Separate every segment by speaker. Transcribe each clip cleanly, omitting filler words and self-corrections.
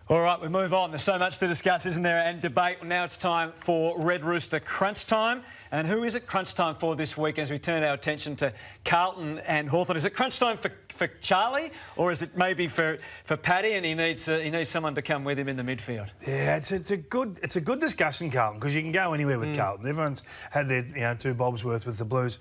Speaker 1: All right, we move on. There's so much to discuss, isn't there, and debate. Now it's time for Red Rooster Crunch Time. And who is it crunch time for this week as we turn our attention to Carlton and Hawthorn? Is it crunch time for Charlie, or is it maybe for Paddy, and he needs someone to come with him in the midfield?
Speaker 2: Yeah, it's a good discussion, Carlton, because you can go anywhere with Carlton. Everyone's had their two bobs worth with the Blues.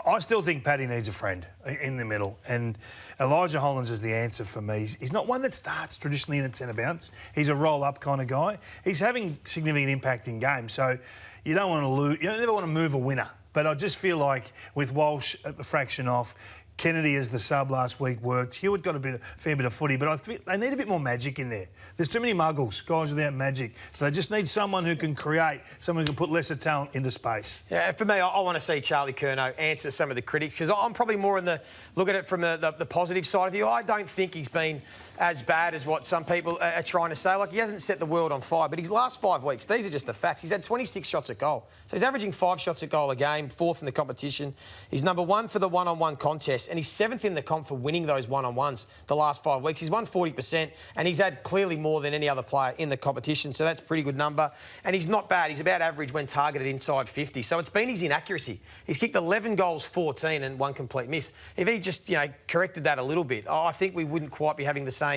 Speaker 2: I still think Paddy needs a friend in the middle, and Elijah Hollands is the answer for me. He's not one that starts traditionally in a centre bounce. He's a roll-up kind of guy. He's having significant impact in games, so you don't want to lose. You never want to move a winner. But I just feel like with Walsh a fraction off, Kennedy as the sub last week worked. Hewitt got a fair bit of footy, but I think they need a bit more magic in there. There's too many muggles, guys without magic. So they just need someone who can create, someone who can put lesser talent into space.
Speaker 3: Yeah, for me, I want to see Charlie Curnow answer some of the critics, because I'm probably more in look at it from the positive side of view. I don't think he's been as bad as what some people are trying to say. Like, he hasn't set the world on fire, but his last 5 weeks, these are just the facts. He's had 26 shots at goal. So he's averaging 5 shots at goal a game, 4th in the competition. He's number 1 for the one-on-one contest, and he's 7th in the comp for winning those one-on-ones the last 5 weeks. He's won 40%, and he's had clearly more than any other player in the competition, so that's a pretty good number. And he's not bad. He's about average when targeted inside 50. So it's been his inaccuracy. He's kicked 11 goals, 14, and 1 complete miss. If he just, corrected that a little bit, I think we wouldn't quite be having the same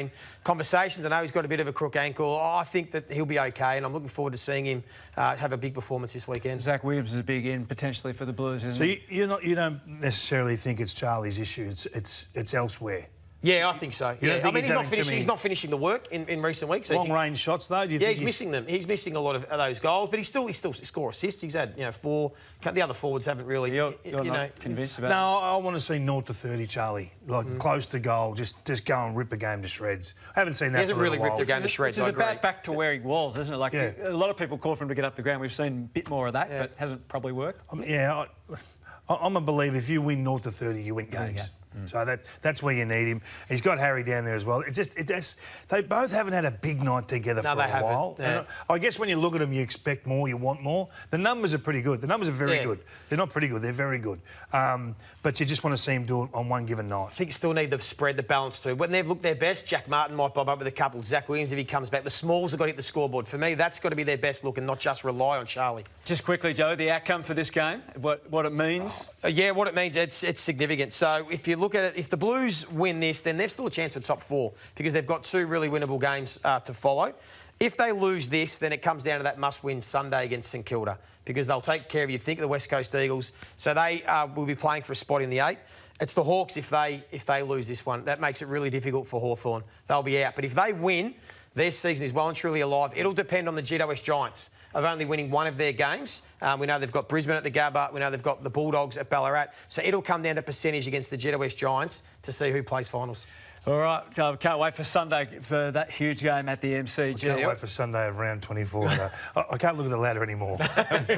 Speaker 3: conversations. I know he's got a bit of a crook ankle. I think that he'll be okay, and I'm looking forward to seeing him have a big performance this weekend.
Speaker 1: Zach Williams is a big in potentially for the Blues, isn't he?
Speaker 2: So you don't necessarily think it's Charlie's issue. It's elsewhere.
Speaker 3: Yeah, I think so.
Speaker 2: Yeah.
Speaker 3: I mean, he's not finishing the work in recent weeks.
Speaker 2: Long range shots though.
Speaker 3: He's missing them. He's missing a lot of those goals, but he still score assists. He's had 4. The other forwards haven't really.
Speaker 1: You're not convinced about?
Speaker 2: No, I want to see 0 to 30 Charlie, like close to goal. Just go and rip a game to shreds. I haven't seen that.
Speaker 3: He hasn't really ripped a game to shreds.
Speaker 1: It's about back to where he was, isn't it? Like a lot of people call for him to get up the ground. We've seen a bit more of that, but hasn't probably worked.
Speaker 2: I'm a believer. If you win 0 to 30, you win games. So that's where you need him. He's got Harry down there as well. They both haven't had a big night together for a while.
Speaker 3: Yeah.
Speaker 2: I guess when you look at them, you expect more, you want more. The numbers are pretty good. The numbers are very good. They're not pretty good, they're very good. But you just want to see him do it on one given night.
Speaker 3: I think you still need the spread, the balance too. When they've looked their best, Jack Martin might bob up with a couple. Zach Williams, if he comes back. The Smalls have got to hit the scoreboard. For me, that's got to be their best look and not just rely on Charlie.
Speaker 1: Just quickly, Joe, the outcome for this game, what it means?
Speaker 3: What it means, it's significant. So if you look at it, if the Blues win this, then they've still a chance for top 4 because they've got 2 really winnable games to follow. If they lose this, then it comes down to that must-win Sunday against St Kilda because they'll take care of you. Think of the West Coast Eagles. So they will be playing for a spot in the 8. It's the Hawks if they lose this one. That makes it really difficult for Hawthorn. They'll be out. But if they win, their season is well and truly alive. It'll depend on the GWS Giants of only winning 1 of their games. We know they've got Brisbane at the Gabba. We know they've got the Bulldogs at Ballarat. So it'll come down to percentage against the GWS Giants to see who plays finals.
Speaker 1: All right, can't wait for Sunday for that huge game at the MCG.
Speaker 2: I can't wait for Sunday of round 24. I can't look at the ladder anymore. But,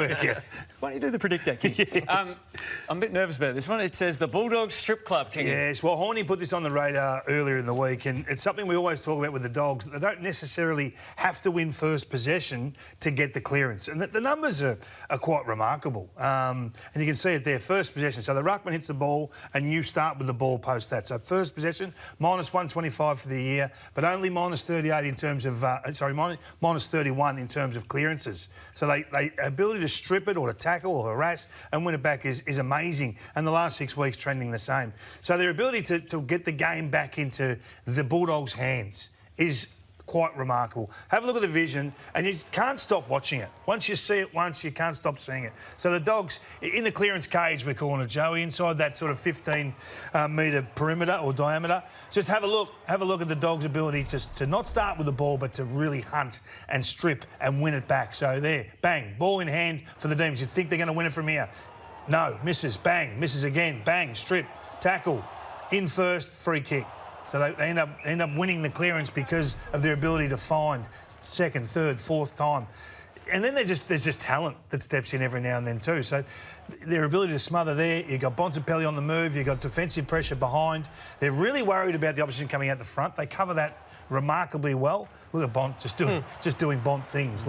Speaker 1: why don't you do the predictor?
Speaker 2: Yes.
Speaker 1: I'm a bit nervous about this one. It says the Bulldogs Strip Club.
Speaker 2: Yes, well, Horney put this on the radar earlier in the week, and it's something we always talk about with the Dogs. They don't necessarily have to win first possession to get the clearance. And the numbers are quite remarkable. And you can see it there, first possession. So the ruckman hits the ball, and you start with the ball post that. So first possession, minus 125 for the year, but only minus 38 in terms of, minus 31 in terms of clearances. So they ability to strip it or to tackle or harass and win it back is amazing. And the last 6 weeks trending the same. So their ability to get the game back into the Bulldogs' hands is quite remarkable. Have a look at the vision and you can't stop watching it. Once you see it once, you can't stop seeing it. So the Dogs, in the clearance cage, we're calling it, Joey, inside that sort of 15-metre perimeter or diameter, just have a look at the Dogs' ability to not start with the ball but to really hunt and strip and win it back. So there, bang, ball in hand for the Demons. You'd think they're going to win it from here. No, misses, bang, misses again, bang, strip, tackle, in first, free kick. So they end up winning the clearance because of their ability to find second, third, fourth time. And then there's just talent that steps in every now and then too. So their ability to smother there, you've got Bontempelli on the move, you've got defensive pressure behind. They're really worried about the opposition coming out the front. They cover that remarkably well. Look at Bont just doing Bont things.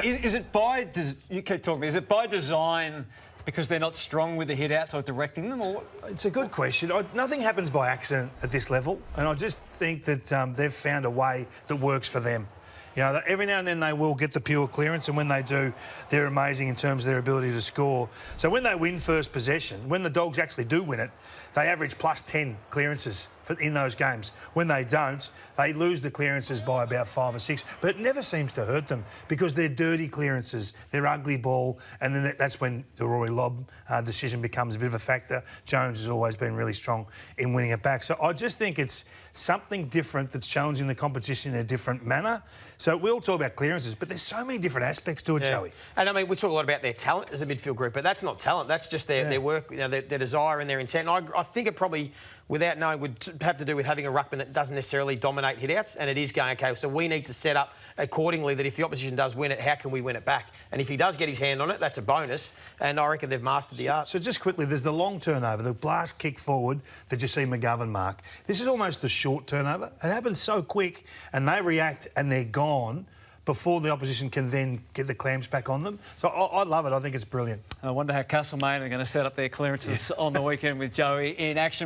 Speaker 1: Is it by... You keep talking. Is it by design because they're not strong with the hit-outs or directing them? Or
Speaker 2: It's a good question. Nothing happens by accident at this level, and I just think that they've found a way that works for them. You know, every now and then they will get the pure clearance, and when they do, they're amazing in terms of their ability to score. So when they win first possession, when the Dogs actually do win it, they average plus 10 clearances in those games. When they don't, they lose the clearances by about 5 or 6. But it never seems to hurt them because they're dirty clearances, they're ugly ball, and then that's when the Rory Lobb decision becomes a bit of a factor. Jones has always been really strong in winning it back. So I just think it's something different that's challenging the competition in a different manner. So we all talk about clearances, but there's so many different aspects to it, Joey.
Speaker 3: And I mean, we talk a lot about their talent as a midfield group, but that's not talent. That's just their work, you know, their desire and their intent. And I think it probably, without knowing, would have to do with having a ruckman that doesn't necessarily dominate hit-outs, and it is going, OK, so we need to set up accordingly that if the opposition does win it, how can we win it back? And if he does get his hand on it, that's a bonus, and I reckon they've mastered the art.
Speaker 2: So just quickly, there's the long turnover, the blast kick forward that you see McGovern mark. This is almost the short turnover. It happens so quick, and they react and they're gone before the opposition can then get the clamps back on them. So I love it. I think it's brilliant.
Speaker 1: I wonder how Castlemaine are going to set up their clearances on the weekend with Joey in action.